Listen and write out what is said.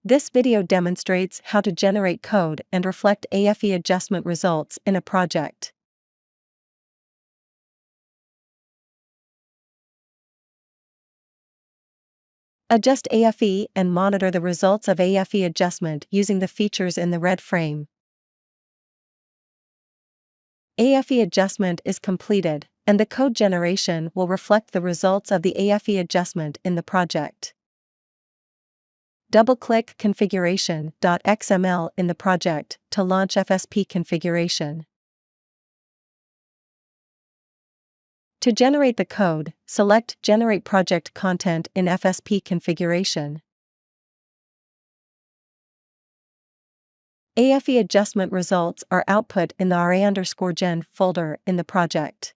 This video demonstrates how to generate code and reflect AFE adjustment results in a project. Adjust AFE and monitor the results of AFE adjustment using the features in the red frame. AFE adjustment is completed, and the code generation will reflect the results of the AFE adjustment in the project. Double-click configuration.xml in the project to launch FSP configuration. To generate the code, select Generate Project Content in FSP configuration. AFE adjustment results are output in the RA_gen folder in the project.